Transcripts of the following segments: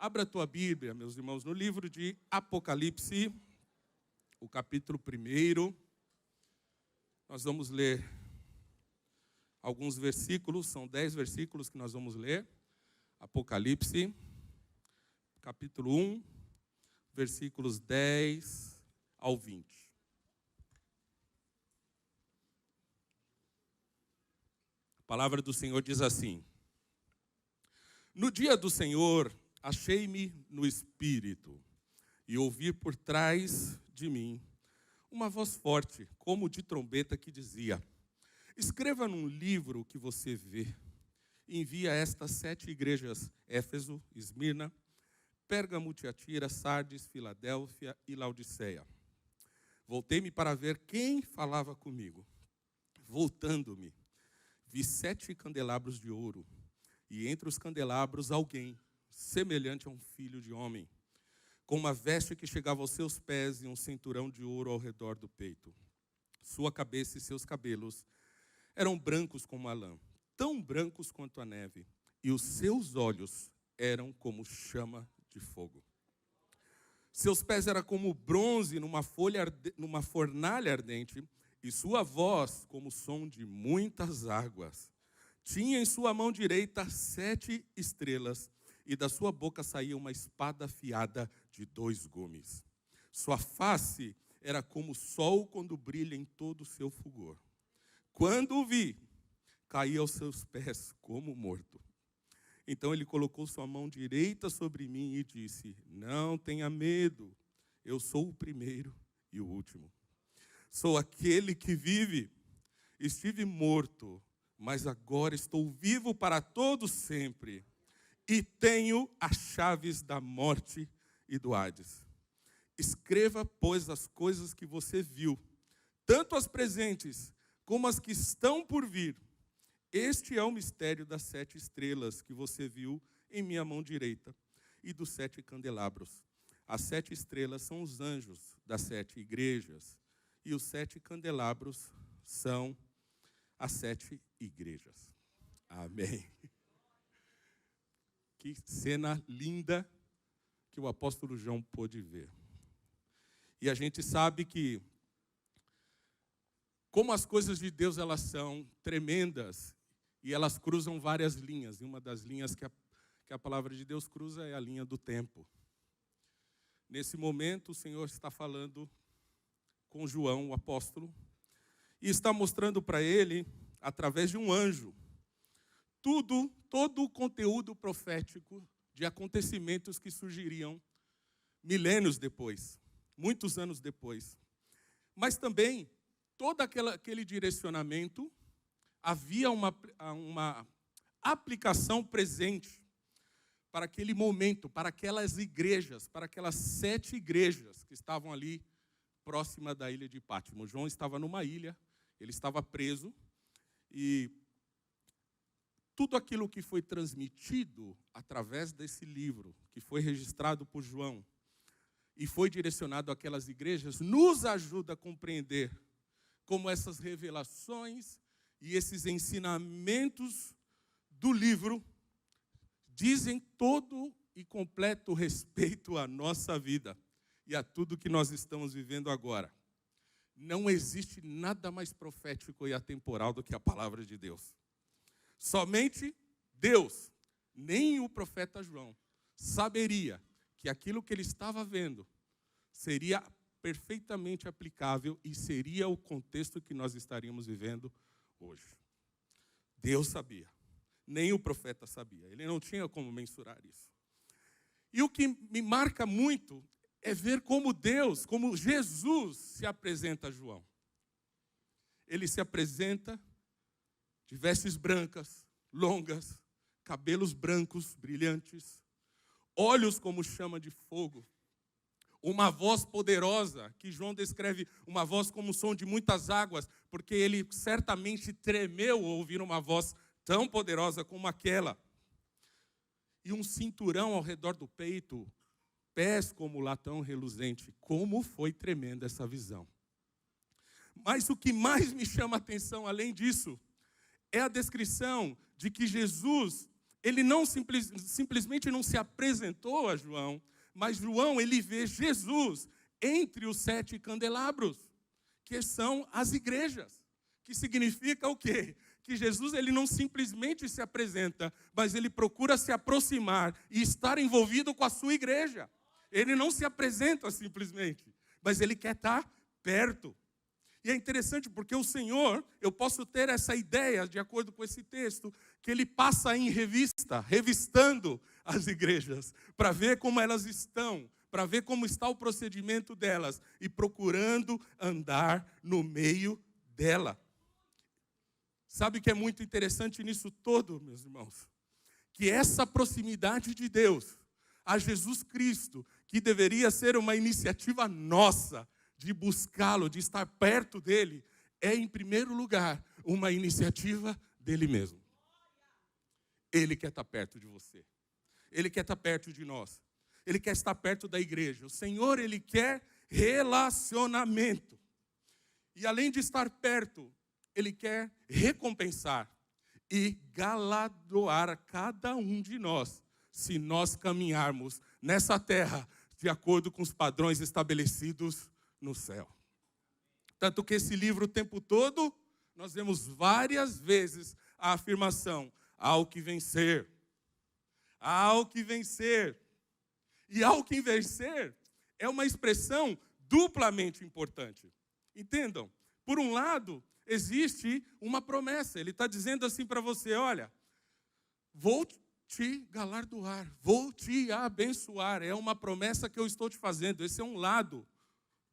Abra a tua Bíblia, meus irmãos, no livro de Apocalipse, o capítulo 1. Nós vamos ler alguns versículos, são 10 versículos que nós vamos ler. Apocalipse, capítulo 1, versículos 10 ao 20. A palavra do Senhor diz assim: No dia do Senhor, achei-me no Espírito, e ouvi por trás de mim uma voz forte, como de trombeta, que dizia: Escreva num livro o que você vê, e envia a estas 7 igrejas: Éfeso, Esmirna, Pérgamo, Tiatira, Sardes, Filadélfia e Laodiceia. Voltei-me para ver quem falava comigo. Voltando-me, vi 7 candelabros de ouro, e entre os candelabros alguém, semelhante a um filho de homem, com uma veste que chegava aos seus pés e um cinturão de ouro ao redor do peito. Sua cabeça e seus cabelos eram brancos como a lã, tão brancos quanto a neve, e os seus olhos eram como chama de fogo. Seus pés eram como bronze numa fornalha ardente, e sua voz como o som de muitas águas. Tinha em sua mão direita 7 estrelas, e da sua boca saía uma espada afiada de 2 gumes. Sua face era como o sol quando brilha em todo o seu fulgor. Quando o vi, caí aos seus pés como morto. Então ele colocou sua mão direita sobre mim e disse: Não tenha medo, eu sou o primeiro e o último. Sou aquele que vive. Estive morto, mas agora estou vivo para todo sempre. E tenho as chaves da morte e do Hades. Escreva, pois, as coisas que você viu, tanto as presentes como as que estão por vir. Este é o mistério das 7 estrelas que você viu em minha mão direita e dos 7 candelabros. As 7 estrelas são os anjos das 7 igrejas, e os 7 candelabros são as 7 igrejas. Amém. Que cena linda que o apóstolo João pôde ver. E a gente sabe que, como as coisas de Deus, elas são tremendas, e elas cruzam várias linhas. E uma das linhas que a palavra de Deus cruza é a linha do tempo. Nesse momento, o Senhor está falando com João, o apóstolo, e está mostrando para ele, através de um anjo, todo o conteúdo profético de acontecimentos que surgiriam milênios depois, muitos anos depois. Mas também, todo aquele direcionamento, havia uma aplicação presente para aquele momento, para aquelas igrejas, para aquelas 7 igrejas que estavam ali próxima da ilha de Pátmos. João estava numa ilha, ele estava preso, e tudo aquilo que foi transmitido através desse livro, que foi registrado por João, e foi direcionado àquelas igrejas, nos ajuda a compreender como essas revelações e esses ensinamentos do livro dizem todo e completo respeito à nossa vida e a tudo que nós estamos vivendo agora. Não existe nada mais profético e atemporal do que a palavra de Deus. Somente Deus, nem o profeta João, saberia que aquilo que ele estava vendo seria perfeitamente aplicável e seria o contexto que nós estaríamos vivendo hoje. Deus sabia, nem o profeta sabia. Ele não tinha como mensurar isso. E o que me marca muito é ver como Deus, como Jesus se apresenta a João. Ele se apresenta de vestes brancas, longas, cabelos brancos, brilhantes, olhos como chama de fogo, uma voz poderosa, que João descreve uma voz como o som de muitas águas, porque ele certamente tremeu ao ouvir uma voz tão poderosa como aquela. E um cinturão ao redor do peito, pés como latão reluzente. Como foi tremenda essa visão. Mas o que mais me chama a atenção, além disso, é a descrição de que Jesus ele não simplesmente não se apresentou a João, mas João, ele vê Jesus entre os 7 candelabros, que são as igrejas. Que significa o quê? Que Jesus, ele não simplesmente se apresenta, mas ele procura se aproximar e estar envolvido com a sua igreja. Ele não se apresenta simplesmente, mas ele quer estar perto. E é interessante porque o Senhor, eu posso ter essa ideia, de acordo com esse texto, que ele passa em revista, revistando as igrejas, para ver como elas estão, para ver como está o procedimento delas, e procurando andar no meio dela. Sabe o que é muito interessante nisso todo, meus irmãos? Que essa proximidade de Deus a Jesus Cristo, que deveria ser uma iniciativa nossa, de buscá-lo, de estar perto dele, é, em primeiro lugar, uma iniciativa dele mesmo. Ele quer estar perto de você. Ele quer estar perto de nós. Ele quer estar perto da igreja. O Senhor, ele quer relacionamento. E além de estar perto, ele quer recompensar e galardoar a cada um de nós, se nós caminharmos nessa terra de acordo com os padrões estabelecidos no céu. Tanto que esse livro, o tempo todo, nós vemos várias vezes a afirmação: ao que vencer, ao que vencer. E ao que vencer é uma expressão duplamente importante. Entendam? Por um lado, existe uma promessa. Ele está dizendo assim para você: olha, vou te galardoar, vou te abençoar. É uma promessa que eu estou te fazendo. Esse é um lado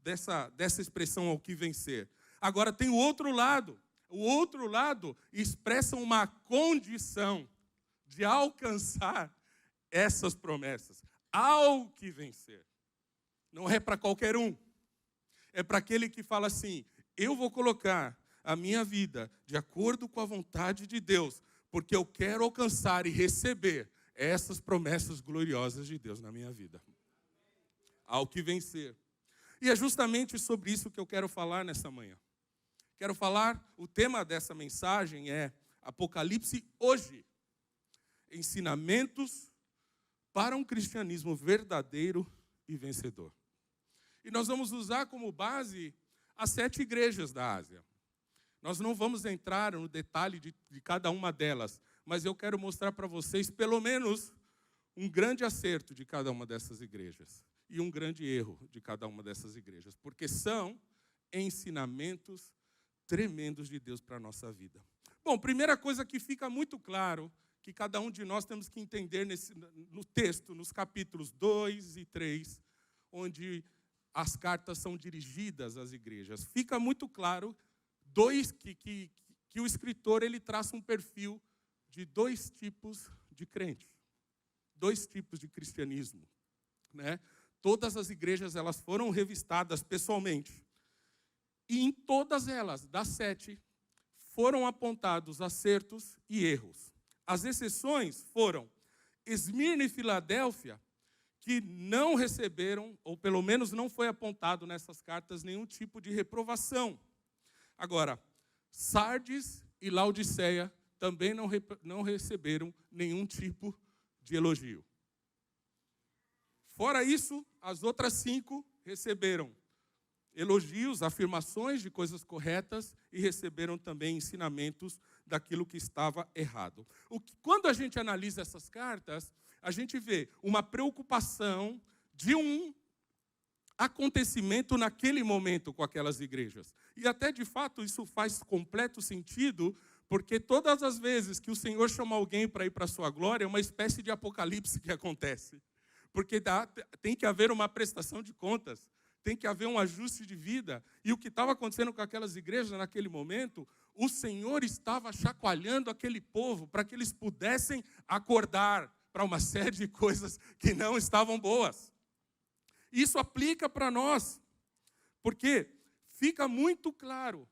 dessa expressão, ao que vencer. Agora tem o outro lado. O outro lado expressa uma condição de alcançar essas promessas. Ao que vencer. Não é para qualquer um. É para aquele que fala assim: eu vou colocar a minha vida de acordo com a vontade de Deus, porque eu quero alcançar e receber essas promessas gloriosas de Deus na minha vida. Ao que vencer. E é justamente sobre isso que eu quero falar nessa manhã. Quero falar, o tema dessa mensagem é Apocalipse hoje. Ensinamentos para um cristianismo verdadeiro e vencedor. E nós vamos usar como base as 7 igrejas da Ásia. Nós não vamos entrar no detalhe de cada uma delas, mas eu quero mostrar para vocês pelo menos um grande acerto de cada uma dessas igrejas e um grande erro de cada uma dessas igrejas, porque são ensinamentos tremendos de Deus para a nossa vida. Bom, primeira coisa que fica muito claro, que cada um de nós temos que entender no texto, nos capítulos 2 e 3, onde as cartas são dirigidas às igrejas. Fica muito claro que o escritor, ele traça um perfil de 2 tipos de crente, 2 tipos de cristianismo, né? Todas as igrejas, elas foram revistadas pessoalmente. E em todas elas, das 7, foram apontados acertos e erros. As exceções foram Esmirna e Filadélfia, que não receberam, ou pelo menos não foi apontado nessas cartas, nenhum tipo de reprovação. Agora, Sardes e Laodiceia também não receberam nenhum tipo de elogio. Fora isso, as outras 5 receberam elogios, afirmações de coisas corretas e receberam também ensinamentos daquilo que estava errado. Quando a gente analisa essas cartas, a gente vê uma preocupação de um acontecimento naquele momento com aquelas igrejas. E até, de fato, isso faz completo sentido, porque todas as vezes que o Senhor chama alguém para ir para a sua glória, é uma espécie de apocalipse que acontece. Porque tem que haver uma prestação de contas, tem que haver um ajuste de vida. E o que estava acontecendo com aquelas igrejas naquele momento, o Senhor estava chacoalhando aquele povo para que eles pudessem acordar para uma série de coisas que não estavam boas. Isso aplica para nós, porque fica muito claro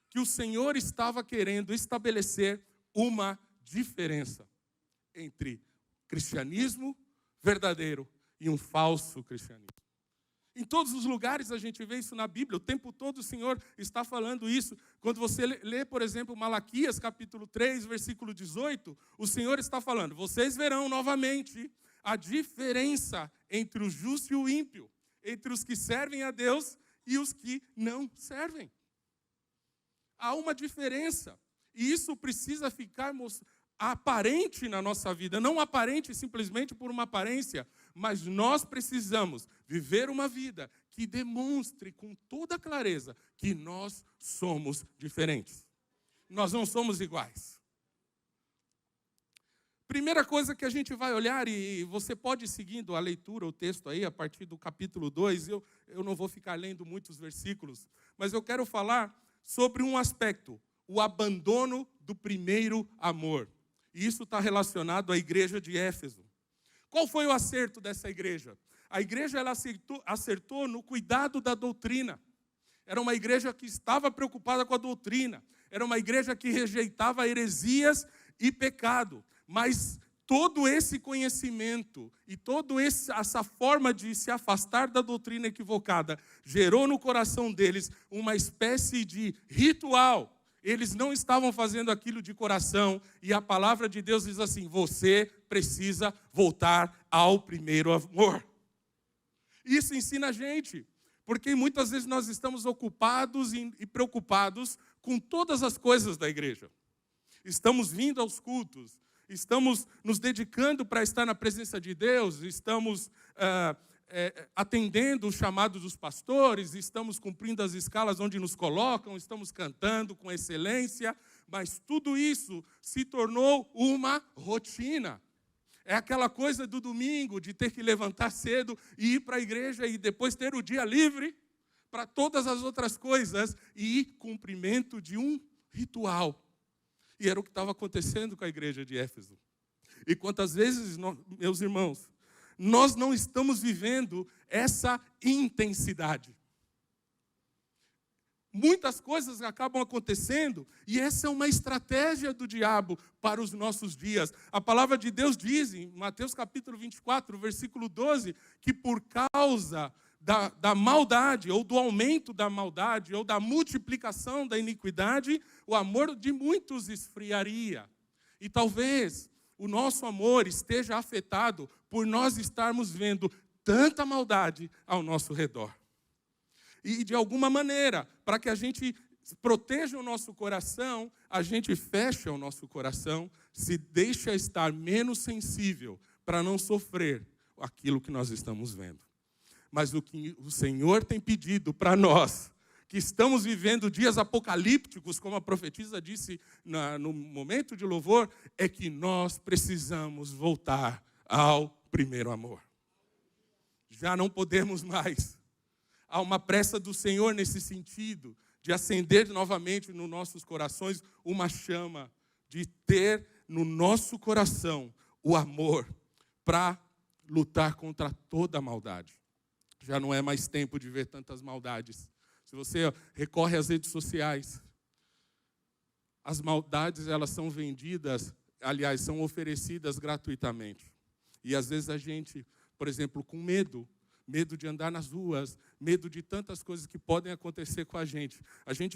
que o Senhor estava querendo estabelecer uma diferença entre cristianismo verdadeiro e um falso cristianismo. Em todos os lugares a gente vê isso na Bíblia, o tempo todo o Senhor está falando isso. Quando você lê, por exemplo, Malaquias, capítulo 3, versículo 18, o Senhor está falando, vocês verão novamente a diferença entre o justo e o ímpio, entre os que servem a Deus e os que não servem. Há uma diferença, e isso precisa ficar aparente na nossa vida, não aparente simplesmente por uma aparência, mas nós precisamos viver uma vida que demonstre com toda clareza que nós somos diferentes. Nós não somos iguais. Primeira coisa que a gente vai olhar, e você pode ir seguindo a leitura, o texto aí, a partir do capítulo 2, eu não vou ficar lendo muitos versículos, mas eu quero falar sobre um aspecto, o abandono do primeiro amor. E isso está relacionado à igreja de Éfeso. Qual foi o acerto dessa igreja? A igreja ela acertou no cuidado da doutrina. Era uma igreja que estava preocupada com a doutrina. Era uma igreja que rejeitava heresias e pecado. Mas todo esse conhecimento e toda essa forma de se afastar da doutrina equivocada gerou no coração deles uma espécie de ritual. Eles não estavam fazendo aquilo de coração, e a palavra de Deus diz assim, você precisa voltar ao primeiro amor. Isso ensina a gente, porque muitas vezes nós estamos ocupados e preocupados com todas as coisas da igreja. Estamos vindo aos cultos, estamos nos dedicando para estar na presença de Deus, estamos atendendo o chamado dos pastores, estamos cumprindo as escalas onde nos colocam, estamos cantando com excelência, mas tudo isso se tornou uma rotina. É aquela coisa do domingo, de ter que levantar cedo e ir para a igreja e depois ter o dia livre para todas as outras coisas e cumprimento de um ritual. E era o que estava acontecendo com a igreja de Éfeso. E quantas vezes, meus irmãos, nós não estamos vivendo essa intensidade. Muitas coisas acabam acontecendo e essa é uma estratégia do diabo para os nossos dias. A palavra de Deus diz em Mateus capítulo 24, versículo 12, que por causa da maldade, ou do aumento da maldade, ou da multiplicação da iniquidade, o amor de muitos esfriaria. E talvez o nosso amor esteja afetado por nós estarmos vendo tanta maldade ao nosso redor. E de alguma maneira, para que a gente proteja o nosso coração, a gente fecha o nosso coração, se deixa estar menos sensível para não sofrer aquilo que nós estamos vendo. Mas o que o Senhor tem pedido para nós, que estamos vivendo dias apocalípticos, como a profetisa disse no momento de louvor, é que nós precisamos voltar ao primeiro amor. Já não podemos mais. Há uma pressa do Senhor nesse sentido, de acender novamente nos nossos corações uma chama, de ter no nosso coração o amor para lutar contra toda a maldade. Já não é mais tempo de ver tantas maldades. Se você recorre às redes sociais, as maldades elas são vendidas, aliás, são oferecidas gratuitamente. E às vezes a gente, por exemplo, com medo de andar nas ruas, medo de tantas coisas que podem acontecer com a gente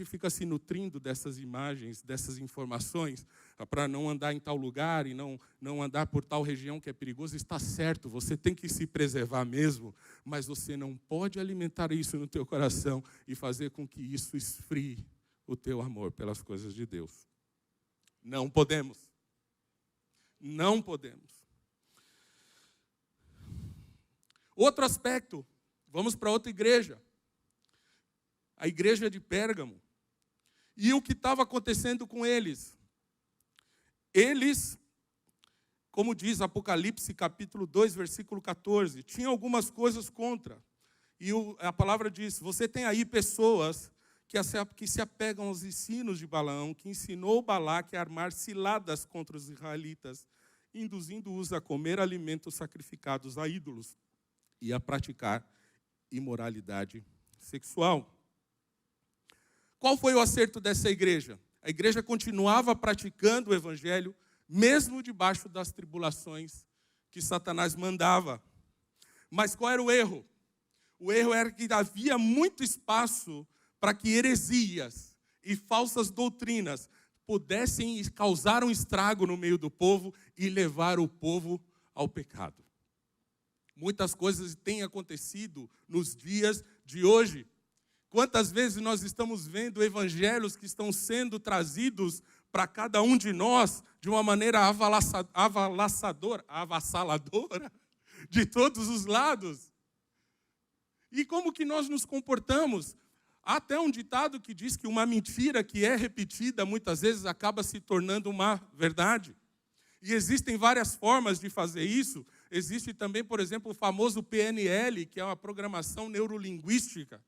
fica se nutrindo dessas imagens, dessas informações, para não andar em tal lugar e não andar por tal região que é perigoso. Está certo, você tem que se preservar mesmo, mas você não pode alimentar isso no teu coração e fazer com que isso esfrie o teu amor pelas coisas de Deus. Não podemos. Não podemos. Outro aspecto, vamos para outra igreja, a igreja de Pérgamo. E o que estava acontecendo com eles? Eles, como diz Apocalipse capítulo 2, versículo 14, tinham algumas coisas contra. E a palavra diz, você tem aí pessoas que se apegam aos ensinos de Balaão, que ensinou Balaque a armar ciladas contra os israelitas, induzindo-os a comer alimentos sacrificados a ídolos e a praticar imoralidade sexual. Qual foi o acerto dessa igreja? A igreja continuava praticando o evangelho, mesmo debaixo das tribulações que Satanás mandava. Mas qual era o erro? O erro era que havia muito espaço para que heresias e falsas doutrinas pudessem causar um estrago no meio do povo e levar o povo ao pecado. Muitas coisas têm acontecido nos dias de hoje. Quantas vezes nós estamos vendo evangelhos que estão sendo trazidos para cada um de nós de uma maneira avassaladora, de todos os lados. E como que nós nos comportamos? Há até um ditado que diz que uma mentira que é repetida muitas vezes acaba se tornando uma verdade. E existem várias formas de fazer isso. Existe também, por exemplo, o famoso PNL, que é uma programação neurolinguística.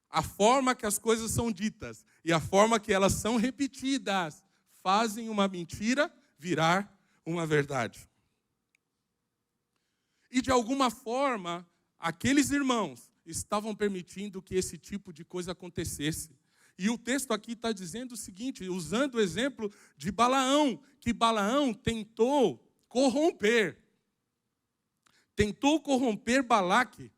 A forma que as coisas são ditas e a forma que elas são repetidas fazem uma mentira virar uma verdade. E de alguma forma, aqueles irmãos estavam permitindo que esse tipo de coisa acontecesse. E o texto aqui está dizendo o seguinte, usando o exemplo de Balaão, que Balaão tentou corromper Balaque,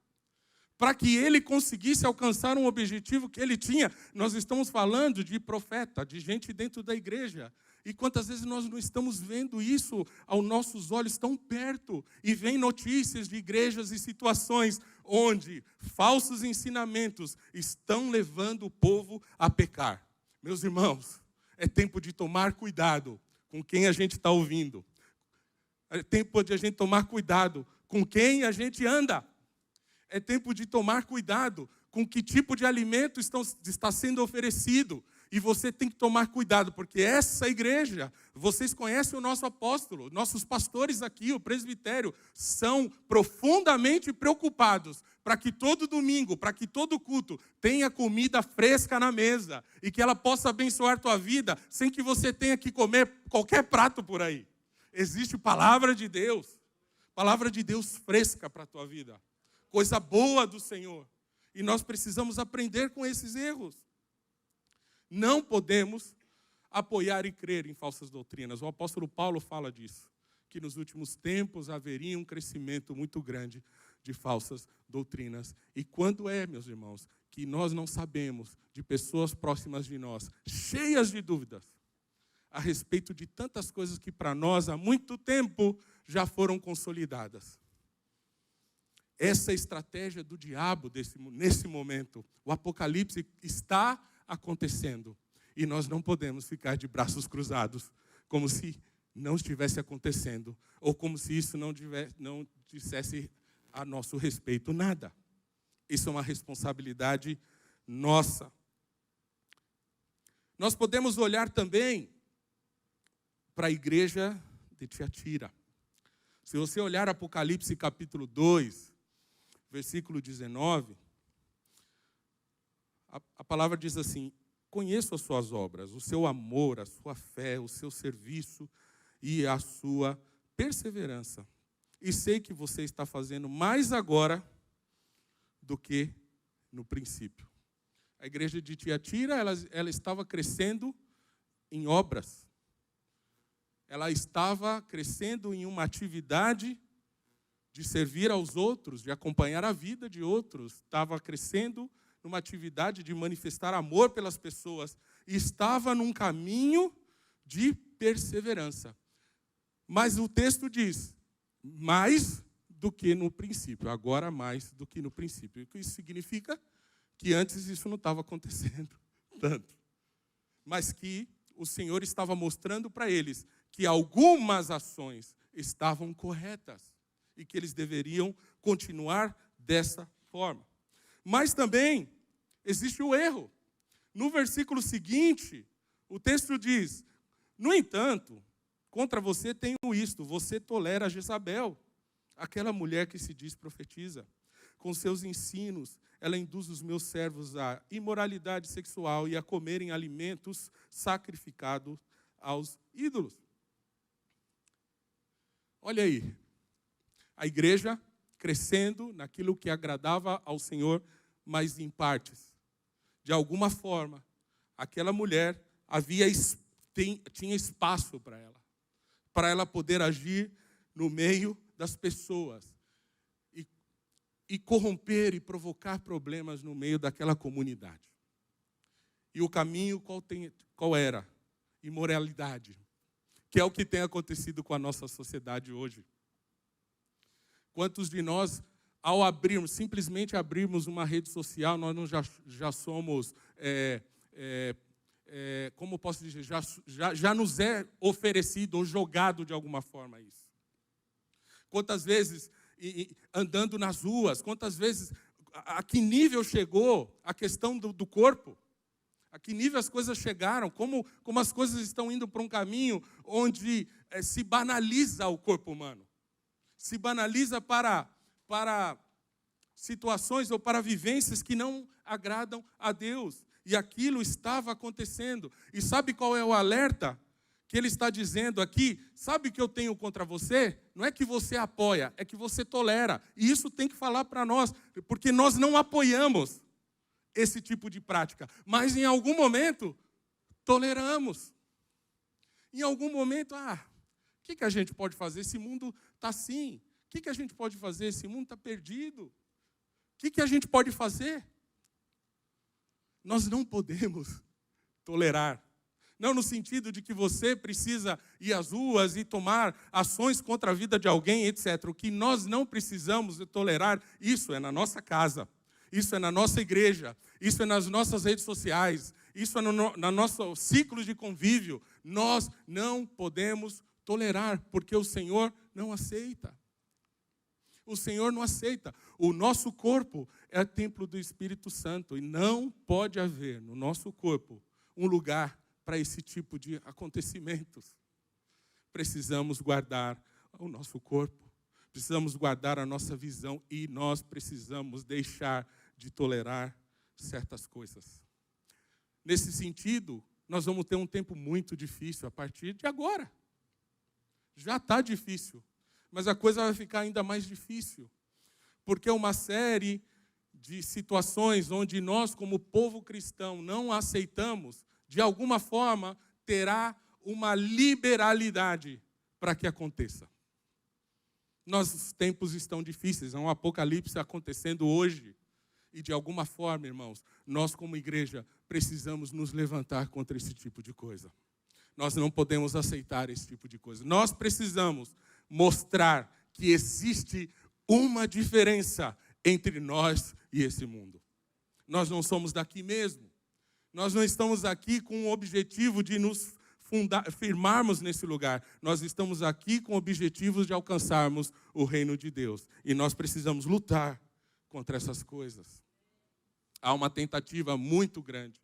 para que ele conseguisse alcançar um objetivo que ele tinha. Nós estamos falando de profeta, de gente dentro da igreja. E quantas vezes nós não estamos vendo isso aos nossos olhos tão perto? E vem notícias de igrejas e situações onde falsos ensinamentos estão levando o povo a pecar. Meus irmãos, é tempo de tomar cuidado com quem a gente está ouvindo. É tempo de a gente tomar cuidado com quem a gente anda. É tempo de tomar cuidado com que tipo de alimento está sendo oferecido. E você tem que tomar cuidado, porque essa igreja, vocês conhecem o nosso apóstolo, nossos pastores aqui, o presbitério, são profundamente preocupados para que todo domingo, para que todo culto tenha comida fresca na mesa e que ela possa abençoar tua vida sem que você tenha que comer qualquer prato por aí. Existe palavra de Deus fresca para a tua vida. Coisa boa do Senhor. E nós precisamos aprender com esses erros. Não podemos apoiar e crer em falsas doutrinas. O apóstolo Paulo fala disso, que nos últimos tempos haveria um crescimento muito grande de falsas doutrinas. E quando meus irmãos, que nós não sabemos de pessoas próximas de nós, cheias de dúvidas, a respeito de tantas coisas que para nós há muito tempo já foram consolidadas. Essa estratégia do diabo nesse momento, o Apocalipse está acontecendo. E nós não podemos ficar de braços cruzados, como se não estivesse acontecendo, ou como se isso não dissesse a nosso respeito nada. Isso é uma responsabilidade nossa. Nós podemos olhar também para a igreja de Tiatira. Se você olhar Apocalipse capítulo 2, versículo 19, a palavra diz assim: conheço as suas obras, o seu amor, a sua fé, o seu serviço e a sua perseverança. E sei que você está fazendo mais agora do que no princípio. A igreja de Tiatira, ela estava crescendo em obras. Ela estava crescendo em uma atividade de servir aos outros, de acompanhar a vida de outros. Estava crescendo numa atividade de manifestar amor pelas pessoas. E estava num caminho de perseverança. Mas o texto diz, mais do que no princípio. Agora mais do que no princípio. O que isso significa? Que antes isso não estava acontecendo tanto. Mas que o Senhor estava mostrando para eles que algumas ações estavam corretas e que eles deveriam continuar dessa forma. Mas também existe o erro. No versículo seguinte, o texto diz: no entanto, contra você tenho isto, você tolera Jezabel, aquela mulher que se diz profetiza. Com seus ensinos, ela induz os meus servos à imoralidade sexual e a comerem alimentos sacrificados aos ídolos. Olha aí, a igreja crescendo naquilo que agradava ao Senhor, mas em partes. De alguma forma, aquela mulher tinha espaço para ela poder agir no meio das pessoas. e corromper e provocar problemas no meio daquela comunidade. E o caminho qual era? Imoralidade, que é o que tem acontecido com a nossa sociedade hoje. Quantos de nós, ao abrirmos, simplesmente abrirmos uma rede social, nós não já somos, como posso dizer, já nos é oferecido ou jogado de alguma forma isso. Quantas vezes, andando nas ruas, quantas vezes, a que nível chegou a questão do corpo? A que nível as coisas chegaram? Como as coisas estão indo para um caminho onde se banaliza o corpo humano? Se banaliza para situações ou para vivências que não agradam a Deus. E aquilo estava acontecendo. E sabe qual é o alerta que ele está dizendo aqui? Sabe o que eu tenho contra você? Não é que você apoia, é que você tolera. E isso tem que falar para nós, porque nós não apoiamos esse tipo de prática. Mas em algum momento, toleramos. Em algum momento, o que a gente pode fazer? Esse mundo está assim. O que a gente pode fazer? Esse mundo está perdido. O que a gente pode fazer? Nós não podemos tolerar. Não no sentido de que você precisa ir às ruas e tomar ações contra a vida de alguém, etc. O que nós não precisamos tolerar, isso é na nossa casa, isso é na nossa igreja, isso é nas nossas redes sociais, isso é no nosso ciclo de convívio. Nós não podemos tolerar, porque o Senhor não aceita. O Senhor não aceita. O nosso corpo é templo do Espírito Santo e não pode haver no nosso corpo um lugar para esse tipo de acontecimentos. Precisamos guardar o nosso corpo, precisamos guardar a nossa visão e nós precisamos deixar de tolerar certas coisas. Nesse sentido, nós vamos ter um tempo muito difícil a partir de agora. Já está difícil, mas a coisa vai ficar ainda mais difícil, porque é uma série de situações onde nós, como povo cristão, não aceitamos, de alguma forma, terá uma liberalidade para que aconteça. Nossos tempos estão difíceis, há um apocalipse acontecendo hoje. E, de alguma forma, irmãos, nós, como igreja, precisamos nos levantar contra esse tipo de coisa. Nós não podemos aceitar esse tipo de coisa. Nós precisamos mostrar que existe uma diferença entre nós e esse mundo. Nós não somos daqui mesmo. Nós não estamos aqui com o objetivo de nos firmarmos nesse lugar. Nós estamos aqui com o objetivo de alcançarmos o reino de Deus. E nós precisamos lutar contra essas coisas. Há uma tentativa muito grande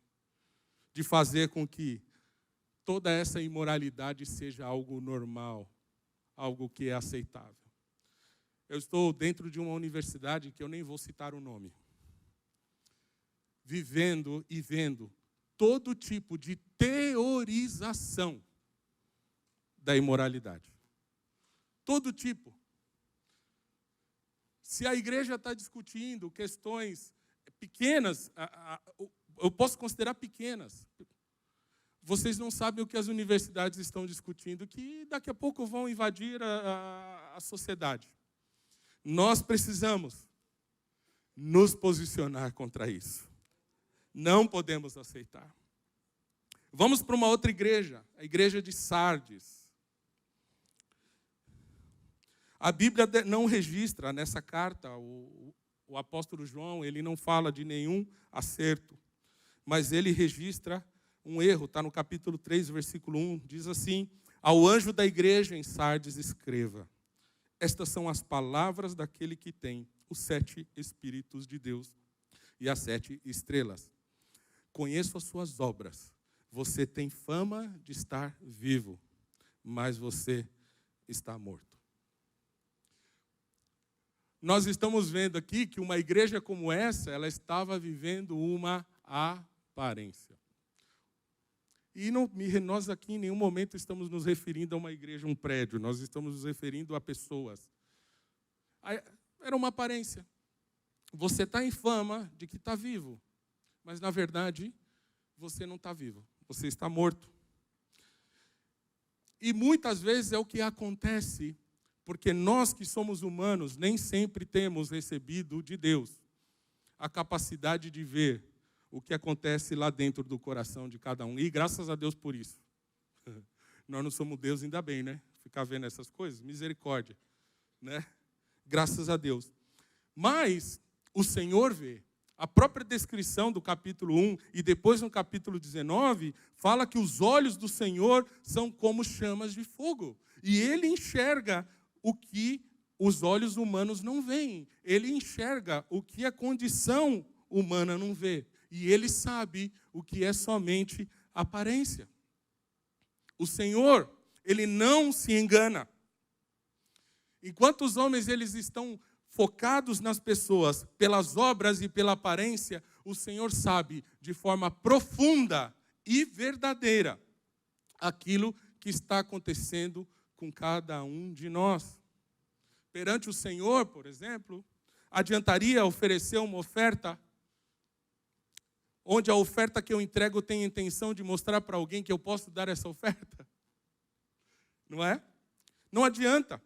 de fazer com que toda essa imoralidade seja algo normal, algo que é aceitável. Eu estou dentro de uma universidade que eu nem vou citar o nome, vivendo e vendo todo tipo de teorização da imoralidade. Todo tipo. Se a igreja está discutindo questões pequenas, eu posso considerar pequenas. Vocês não sabem o que as universidades estão discutindo, que daqui a pouco vão invadir a sociedade. Nós precisamos nos posicionar contra isso. Não podemos aceitar. Vamos para uma outra igreja, a igreja de Sardes. A Bíblia não registra nessa carta, o apóstolo João, ele não fala de nenhum acerto, mas ele registra um erro, está no capítulo 3, versículo 1, diz assim: ao anjo da igreja em Sardes escreva, estas são as palavras daquele que tem os 7 Espíritos de Deus e as 7 estrelas. Conheço as suas obras, você tem fama de estar vivo, mas você está morto. Nós estamos vendo aqui que uma igreja como essa, ela estava vivendo uma aparência. E nós aqui em nenhum momento estamos nos referindo a uma igreja, um prédio, nós estamos nos referindo a pessoas. Era uma aparência. Você está em fama de que está vivo, mas na verdade você não está vivo, você está morto. E muitas vezes é o que acontece Porque nós que somos humanos, nem sempre temos recebido de Deus a capacidade de ver o que acontece lá dentro do coração de cada um. E graças a Deus por isso. Nós não somos Deus, ainda bem, né? Ficar vendo essas coisas, misericórdia, né? Graças a Deus. Mas o Senhor vê. A própria descrição do capítulo 1 e depois no capítulo 19, fala que os olhos do Senhor são como chamas de fogo. E Ele enxerga o que os olhos humanos não veem. Ele enxerga o que a condição humana não vê. E Ele sabe o que é somente aparência. O Senhor, Ele não se engana. Enquanto os homens eles estão focados nas pessoas, pelas obras e pela aparência, o Senhor sabe de forma profunda e verdadeira aquilo que está acontecendo com cada um de nós. Perante o Senhor, por exemplo, adiantaria oferecer uma oferta onde a oferta que eu entrego tem a intenção de mostrar para alguém que eu posso dar essa oferta? Não é? Não adianta.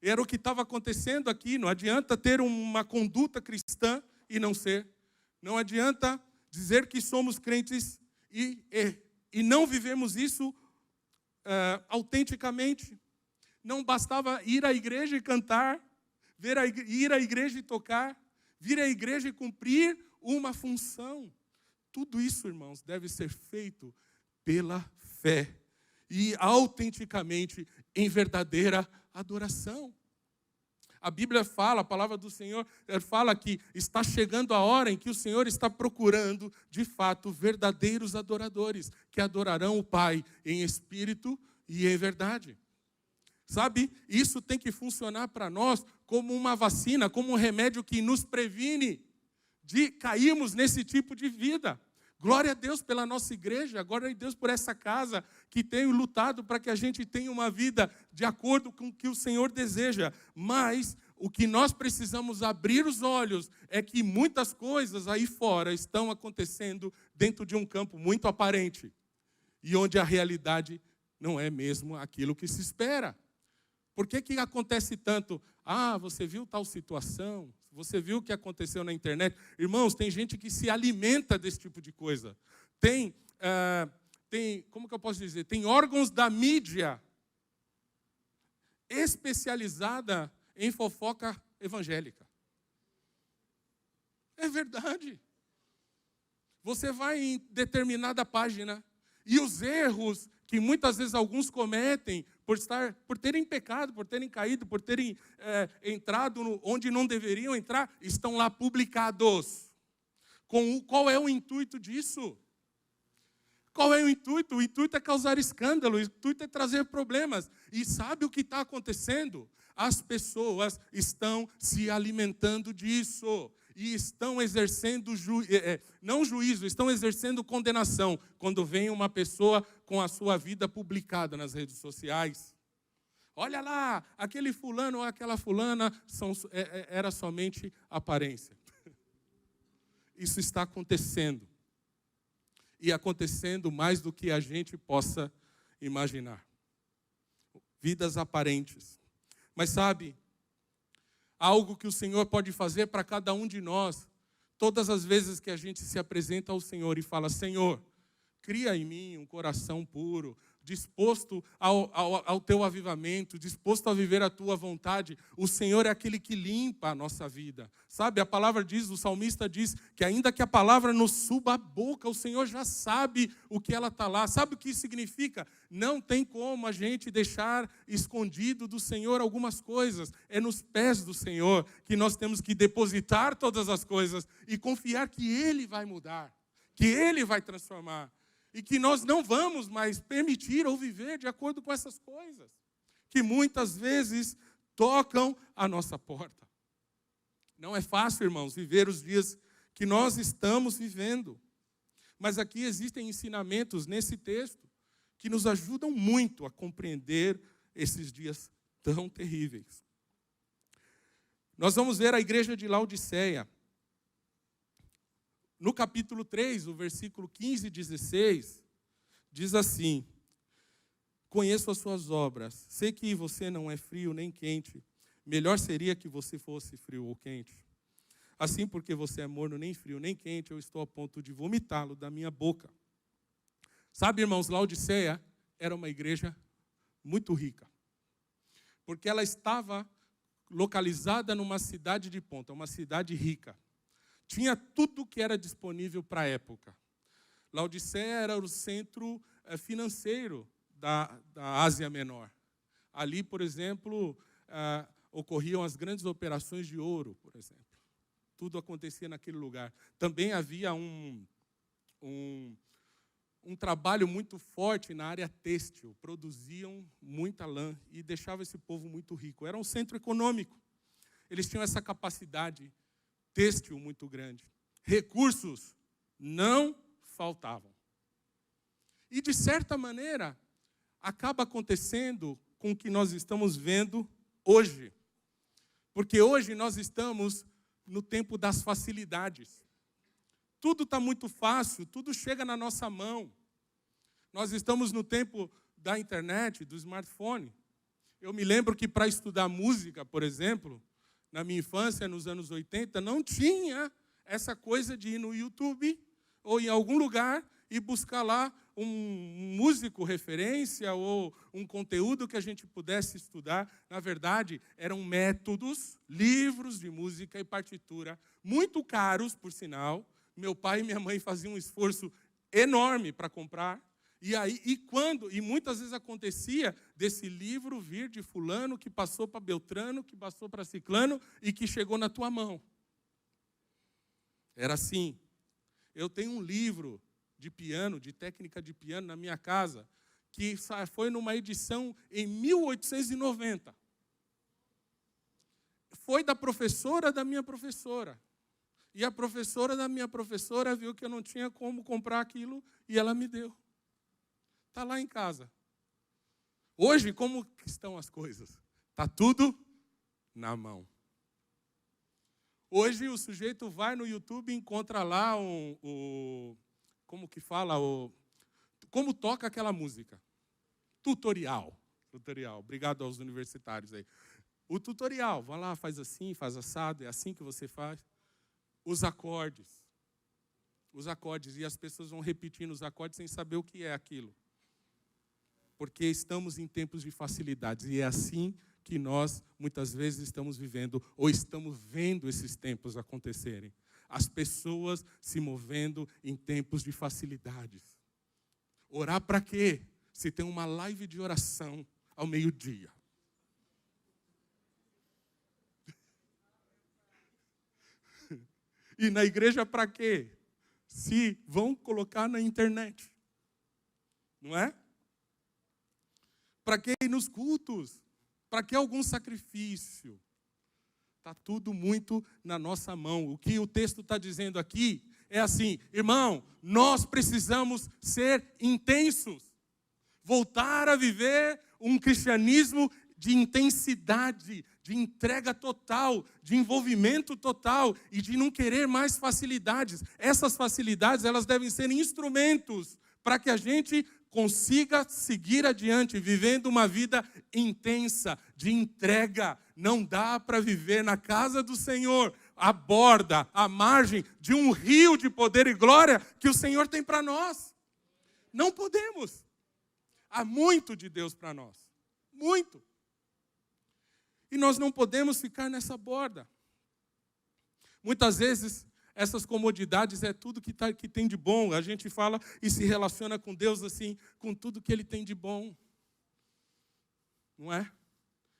Era o que estava acontecendo aqui. Não adianta ter uma conduta cristã e não ser. Não adianta dizer que somos crentes e não vivemos isso autenticamente. Não bastava ir à igreja e cantar, ir à igreja e tocar, vir à igreja e cumprir uma função. Tudo isso, irmãos, deve ser feito pela fé e autenticamente em verdadeira adoração. A Bíblia fala, a palavra do Senhor fala que está chegando a hora em que o Senhor está procurando, de fato, verdadeiros adoradores, que adorarão o Pai em espírito e em verdade. Sabe, isso tem que funcionar para nós como uma vacina, como um remédio que nos previne de cairmos nesse tipo de vida. Glória a Deus pela nossa igreja, glória a Deus por essa casa que tem lutado para que a gente tenha uma vida de acordo com o que o Senhor deseja. Mas o que nós precisamos abrir os olhos é que muitas coisas aí fora estão acontecendo dentro de um campo muito aparente e onde a realidade não é mesmo aquilo que se espera. Por que acontece tanto? Ah, você viu tal situação? Você viu o que aconteceu na internet? Irmãos, tem gente que se alimenta desse tipo de coisa. Tem, como que eu posso dizer? Tem órgãos da mídia especializada em fofoca evangélica. É verdade. Você vai em determinada página e os erros que muitas vezes alguns cometem por terem pecado, por terem caído, por terem entrado onde não deveriam entrar, estão lá publicados. Qual é o intuito disso? Qual é o intuito? O intuito é causar escândalo, o intuito é trazer problemas. E sabe o que está acontecendo? As pessoas estão se alimentando disso. E estão exercendo, não juízo, estão exercendo condenação quando vem uma pessoa com a sua vida publicada nas redes sociais. Olha lá, aquele fulano ou aquela fulana era somente aparência. Isso está acontecendo. E acontecendo mais do que a gente possa imaginar. Vidas aparentes. Mas sabe, algo que o Senhor pode fazer para cada um de nós, todas as vezes que a gente se apresenta ao Senhor e fala, Senhor, cria em mim um coração puro, disposto ao teu avivamento, disposto a viver a tua vontade. O Senhor é aquele que limpa a nossa vida. Sabe, a palavra diz, o salmista diz, que ainda que a palavra nos suba a boca, o Senhor já sabe o que ela está lá. Sabe o que isso significa? Não tem como a gente deixar escondido do Senhor algumas coisas. É nos pés do Senhor que nós temos que depositar todas as coisas e confiar que Ele vai mudar, que Ele vai transformar. E que nós não vamos mais permitir ou viver de acordo com essas coisas, que muitas vezes tocam a nossa porta. Não é fácil, irmãos, viver os dias que nós estamos vivendo. Mas aqui existem ensinamentos nesse texto que nos ajudam muito a compreender esses dias tão terríveis. Nós vamos ver a igreja de Laodiceia. No capítulo 3, o versículo 15 e 16, diz assim, Conheço as suas obras. Sei que você não é frio nem quente. Melhor seria que você fosse frio ou quente. Assim, porque você é morno, nem frio, nem quente, eu estou a ponto de vomitá-lo da minha boca. Sabe, irmãos, Laodiceia era uma igreja muito rica. Porque ela estava localizada numa cidade de ponta, uma cidade rica. Tinha tudo que era disponível para a época. Laodiceia era o centro financeiro da Ásia Menor. Ali, por exemplo, ocorriam as grandes operações de ouro, por exemplo. Tudo acontecia naquele lugar. Também havia um trabalho muito forte na área têxtil. Produziam muita lã e deixava esse povo muito rico. Era um centro econômico. Eles tinham essa capacidade têxtil muito grande. Recursos não faltavam. E, de certa maneira, acaba acontecendo com o que nós estamos vendo hoje. Porque hoje nós estamos no tempo das facilidades. Tudo está muito fácil, tudo chega na nossa mão. Nós estamos no tempo da internet, do smartphone. Eu me lembro que para estudar música, por exemplo, na minha infância, nos anos 80, não tinha essa coisa de ir no YouTube ou em algum lugar e buscar lá um músico referência ou um conteúdo que a gente pudesse estudar. Na verdade, eram métodos, livros de música e partitura, muito caros, por sinal. Meu pai e minha mãe faziam um esforço enorme para comprar. E muitas vezes acontecia desse livro vir de fulano, que passou para Beltrano, que passou para Ciclano e que chegou na tua mão. Era assim. Eu tenho um livro de piano, de técnica de piano na minha casa, que foi numa edição em 1890. Foi da professora da minha professora. E a professora da minha professora viu que eu não tinha como comprar aquilo e ela me deu. Está lá em casa. Hoje, como estão as coisas? Está tudo na mão. Hoje, o sujeito vai no YouTube e encontra lá como que fala? Como toca aquela música. Tutorial. Obrigado aos universitários aí. O tutorial. Vai lá, faz assim, faz assado. É assim que você faz. Os acordes. Os acordes. E as pessoas vão repetindo os acordes sem saber o que é aquilo. Porque estamos em tempos de facilidades. E é assim que nós, muitas vezes, estamos vivendo, ou estamos vendo esses tempos acontecerem. As pessoas se movendo em tempos de facilidades. Orar para quê? Se tem uma live de oração ao meio-dia. E na igreja para quê? Se vão colocar na internet. Não é? Para que ir nos cultos? Para que algum sacrifício? Está tudo muito na nossa mão. O que o texto está dizendo aqui é assim, irmão, nós precisamos ser intensos. Voltar a viver um cristianismo de intensidade, de entrega total, de envolvimento total e de não querer mais facilidades. Essas facilidades, elas devem ser instrumentos para que a gente consiga seguir adiante, vivendo uma vida intensa, de entrega. Não dá para viver na casa do Senhor, à borda, à margem de um rio de poder e glória que o Senhor tem para nós. Não podemos. Há muito de Deus para nós. Muito. E nós não podemos ficar nessa borda. Muitas vezes, essas comodidades é tudo que tem de bom. A gente fala e se relaciona com Deus assim, com tudo que Ele tem de bom. Não é?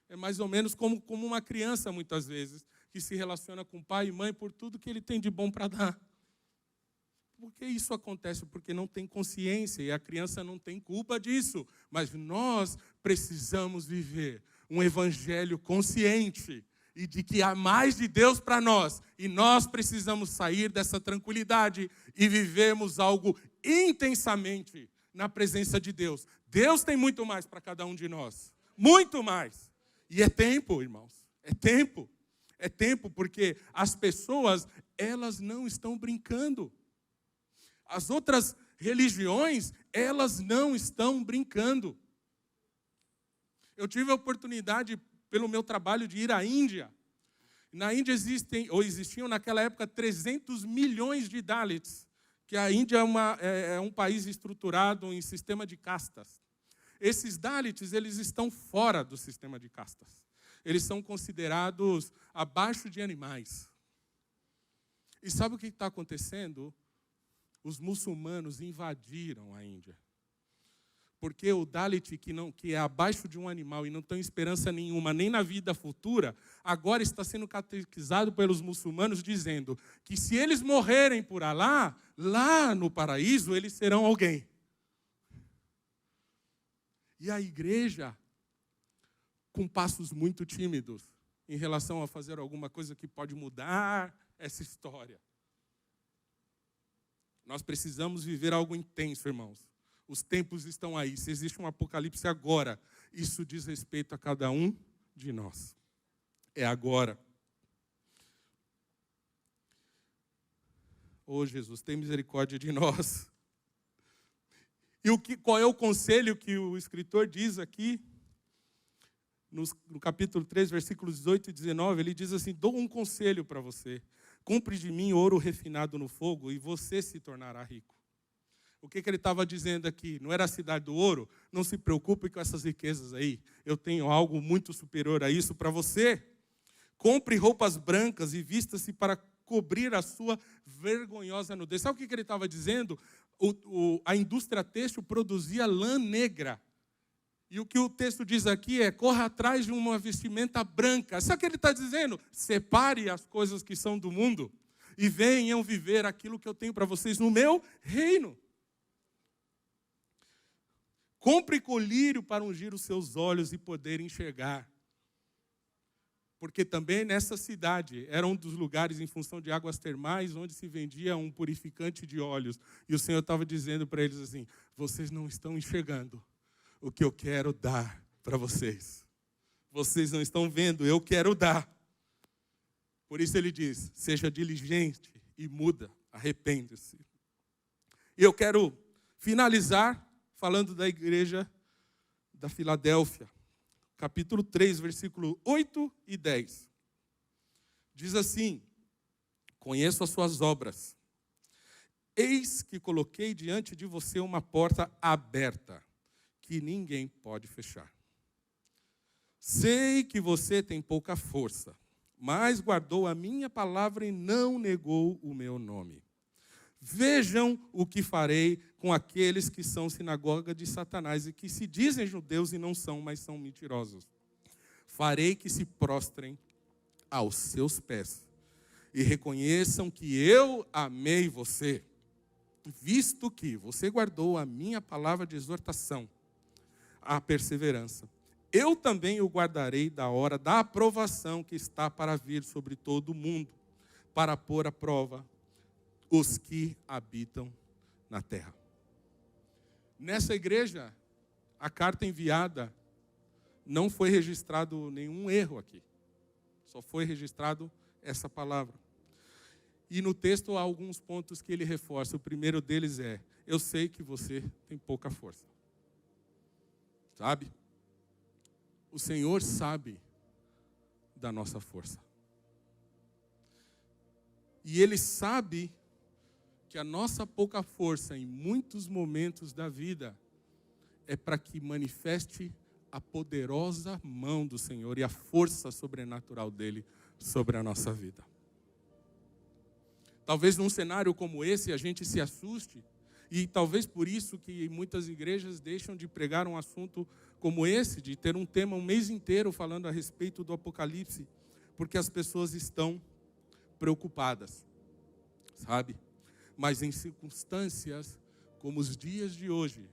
É mais ou menos como uma criança, muitas vezes, que se relaciona com pai e mãe por tudo que Ele tem de bom para dar. Por que isso acontece? Porque não tem consciência e a criança não tem culpa disso. Mas nós precisamos viver um evangelho consciente e de que há mais de Deus para nós. E nós precisamos sair dessa tranquilidade e vivermos algo intensamente na presença de Deus. Deus tem muito mais para cada um de nós. Muito mais. E é tempo, irmãos. É tempo. É tempo porque as pessoas, elas não estão brincando. As outras religiões, elas não estão brincando. Eu tive a oportunidade, pelo meu trabalho, de ir à Índia. Na Índia existiam naquela época 300 milhões de Dalits, que a Índia é um país estruturado em sistema de castas. Esses Dalits, eles estão fora do sistema de castas. Eles são considerados abaixo de animais. E sabe o que está acontecendo? Os muçulmanos invadiram a Índia. Porque o Dalit, que é abaixo de um animal e não tem esperança nenhuma, nem na vida futura, agora está sendo catequizado pelos muçulmanos, dizendo que se eles morrerem por Alá, lá no paraíso, eles serão alguém. E a igreja, com passos muito tímidos, em relação a fazer alguma coisa que pode mudar essa história. Nós precisamos viver algo intenso, irmãos. Os tempos estão aí. Se existe um apocalipse agora, isso diz respeito a cada um de nós. É agora. Oh, Jesus, tem misericórdia de nós. E qual é o conselho que o escritor diz aqui? No capítulo 3, versículos 18 e 19, ele diz assim: dou um conselho para você. Compre de mim ouro refinado no fogo e você se tornará rico. O que ele estava dizendo aqui? Não era a cidade do ouro? Não se preocupe com essas riquezas aí. Eu tenho algo muito superior a isso para você. Compre roupas brancas e vista-se para cobrir a sua vergonhosa nudez. Sabe o que ele estava dizendo? A indústria têxtil produzia lã negra. E o que o texto diz aqui é: corra atrás de uma vestimenta branca. Sabe o que ele está dizendo? Separe as coisas que são do mundo e venham viver aquilo que eu tenho para vocês no meu reino. Compre colírio para ungir os seus olhos e poder enxergar. Porque também nessa cidade era um dos lugares, em função de águas termais, onde se vendia um purificante de olhos. E o Senhor estava dizendo para eles assim: vocês não estão enxergando o que eu quero dar para vocês. Vocês não estão vendo, eu quero dar. Por isso ele diz: seja diligente e muda, arrependa-se. E eu quero finalizar falando da igreja da Filadélfia. Capítulo 3, versículo 8 e 10. Diz assim: conheço as suas obras. Eis que coloquei diante de você uma porta aberta, que ninguém pode fechar. Sei que você tem pouca força, mas guardou a minha palavra e não negou o meu nome. Vejam o que farei com aqueles que são sinagoga de Satanás e que se dizem judeus e não são, mas são mentirosos. Farei que se prostrem aos seus pés e reconheçam que eu amei você, visto que você guardou a minha palavra de exortação, a perseverança. Eu também o guardarei da hora da aprovação que está para vir sobre todo o mundo, para pôr à prova os que habitam na terra. Nessa igreja, a carta enviada, não foi registrado nenhum erro aqui. Só foi registrado essa palavra. E no texto há alguns pontos que ele reforça. O primeiro deles é: eu sei que você tem pouca força. Sabe? O Senhor sabe da nossa força. E Ele sabe que a nossa pouca força, em muitos momentos da vida, é para que manifeste a poderosa mão do Senhor e a força sobrenatural dEle sobre a nossa vida. Talvez num cenário como esse a gente se assuste, e talvez por isso que muitas igrejas deixam de pregar um assunto como esse, de ter um tema um mês inteiro falando a respeito do Apocalipse, porque as pessoas estão preocupadas, sabe? Mas em circunstâncias como os dias de hoje,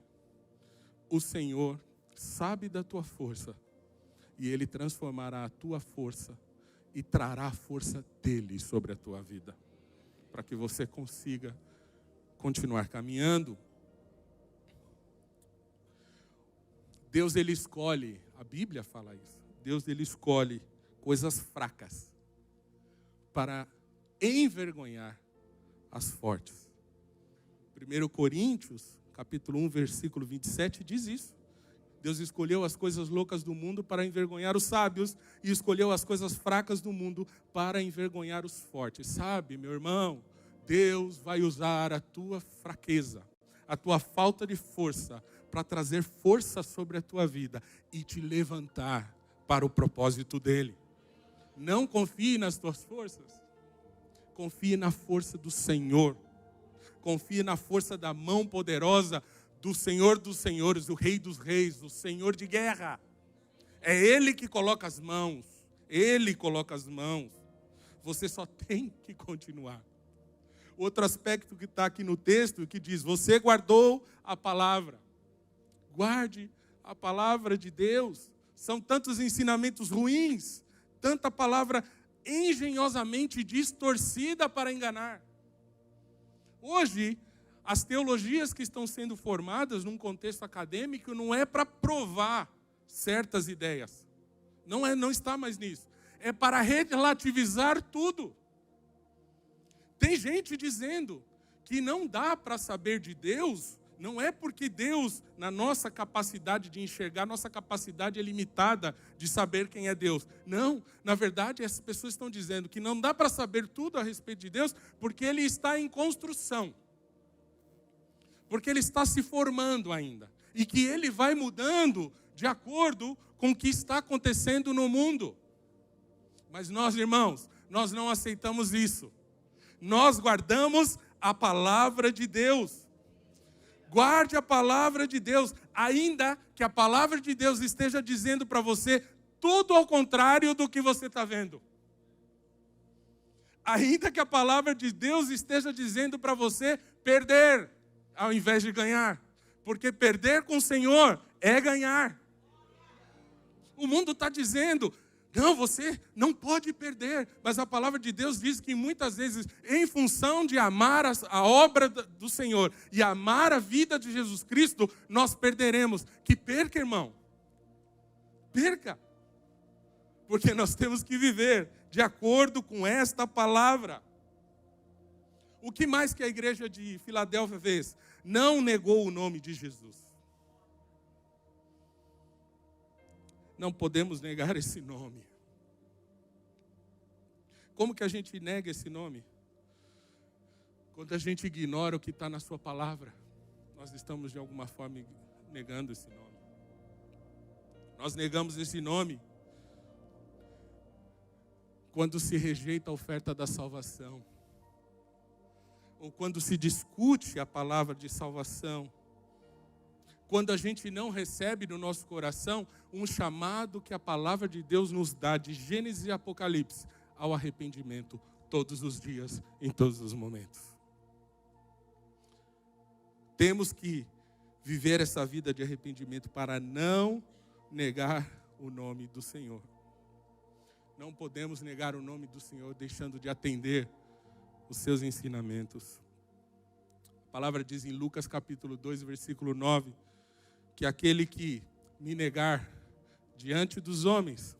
o Senhor sabe da tua força e Ele transformará a tua força e trará a força dEle sobre a tua vida, para que você consiga continuar caminhando. Deus, Ele escolhe, a Bíblia fala isso, Deus, Ele escolhe coisas fracas para envergonhar as fortes. 1 Coríntios, capítulo 1, versículo 27, diz isso. Deus escolheu as coisas loucas do mundo para envergonhar os sábios e escolheu as coisas fracas do mundo para envergonhar os fortes. Sabe, meu irmão, Deus vai usar a tua fraqueza, a tua falta de força, para trazer força sobre a tua vida e te levantar para o propósito dele. Não confie nas tuas forças. Confie na força do Senhor. Confie na força da mão poderosa do Senhor dos Senhores, o Rei dos Reis, o Senhor de guerra. É Ele que coloca as mãos. Ele coloca as mãos. Você só tem que continuar. Outro aspecto que está aqui no texto, que diz, você guardou a palavra. Guarde a palavra de Deus. São tantos ensinamentos ruins, tanta palavra engenhosamente distorcida para enganar. Hoje, as teologias que estão sendo formadas num contexto acadêmico não é para provar certas ideias. Não está mais nisso. É para relativizar tudo. Tem gente dizendo que não dá para saber de Deus, não é porque Deus, na nossa capacidade de enxergar, nossa capacidade é limitada de saber quem é Deus. Não, na verdade, essas pessoas estão dizendo que não dá para saber tudo a respeito de Deus, porque Ele está em construção. Porque Ele está se formando ainda. E que Ele vai mudando de acordo com o que está acontecendo no mundo. Mas nós, irmãos, nós não aceitamos isso. Nós guardamos a palavra de Deus. Guarde a palavra de Deus, ainda que a palavra de Deus esteja dizendo para você tudo ao contrário do que você está vendo. Ainda que a palavra de Deus esteja dizendo para você perder, ao invés de ganhar. Porque perder com o Senhor é ganhar. O mundo está dizendo, não, você não pode perder. Mas a palavra de Deus diz que muitas vezes, em função de amar a obra do Senhor e amar a vida de Jesus Cristo, nós perderemos. Que perca, irmão. Perca. Porque nós temos que viver de acordo com esta palavra. O que mais que a igreja de Filadélfia fez? Não negou o nome de Jesus. Não podemos negar esse nome. Como que a gente nega esse nome? Quando a gente ignora o que está na sua palavra, nós estamos de alguma forma negando esse nome. Nós negamos esse nome quando se rejeita a oferta da salvação. Ou quando se discute a palavra de salvação. Quando a gente não recebe no nosso coração um chamado que a palavra de Deus nos dá, de Gênesis e Apocalipse, ao arrependimento, todos os dias, em todos os momentos. Temos que viver essa vida de arrependimento para não negar o nome do Senhor. Não podemos negar o nome do Senhor deixando de atender os seus ensinamentos. A palavra diz em Lucas capítulo 2, versículo 9, que aquele que me negar diante dos homens,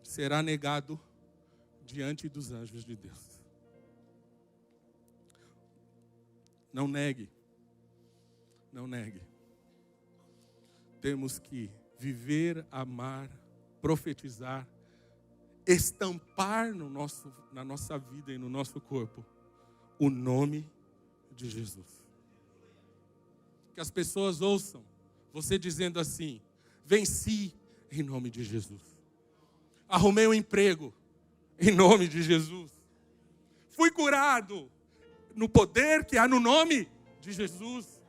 será negado diante dos anjos de Deus. Não negue. Não negue. Temos que viver, amar, profetizar, estampar na nossa vida e no nosso corpo o nome de Jesus. Que as pessoas ouçam você dizendo assim: venci em nome de Jesus. Arrumei um emprego em nome de Jesus. Fui curado no poder que há no nome de Jesus.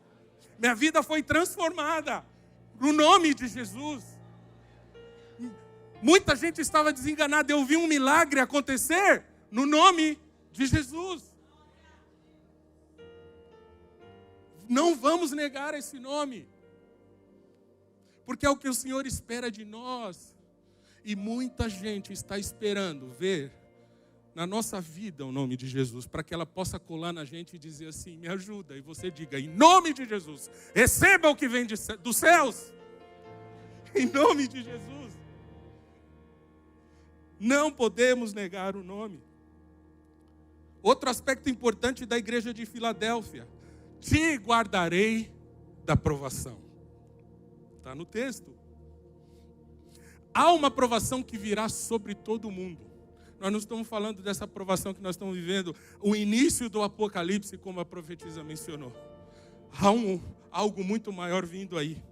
Minha vida foi transformada no nome de Jesus. Muita gente estava desenganada. Eu vi um milagre acontecer no nome de Jesus. Não vamos negar esse nome, porque é o que o Senhor espera de nós. E muita gente está esperando ver na nossa vida o nome de Jesus, para que ela possa colar na gente e dizer assim: me ajuda. E você diga: em nome de Jesus, receba o que vem dos céus. Em nome de Jesus. Não podemos negar o nome. Outro aspecto importante da igreja de Filadélfia: te guardarei da provação. Está no texto. Há uma provação que virá sobre todo mundo. Nós não estamos falando dessa provação que nós estamos vivendo, o início do Apocalipse, como a profetisa mencionou. Há algo muito maior vindo aí.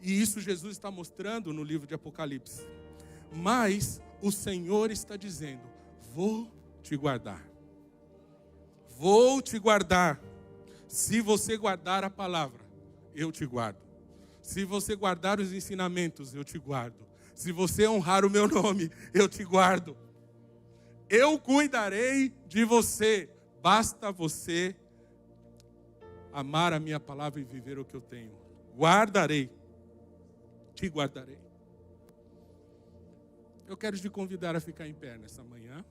E isso Jesus está mostrando no livro de Apocalipse. Mas o Senhor está dizendo: vou te guardar. Vou te guardar. Se você guardar a palavra, eu te guardo. Se você guardar os ensinamentos, eu te guardo. Se você honrar o meu nome, eu te guardo. Eu cuidarei de você. Basta você amar a minha palavra e viver o que eu tenho. Guardarei. Te guardarei. Eu quero te convidar a ficar em pé nessa manhã.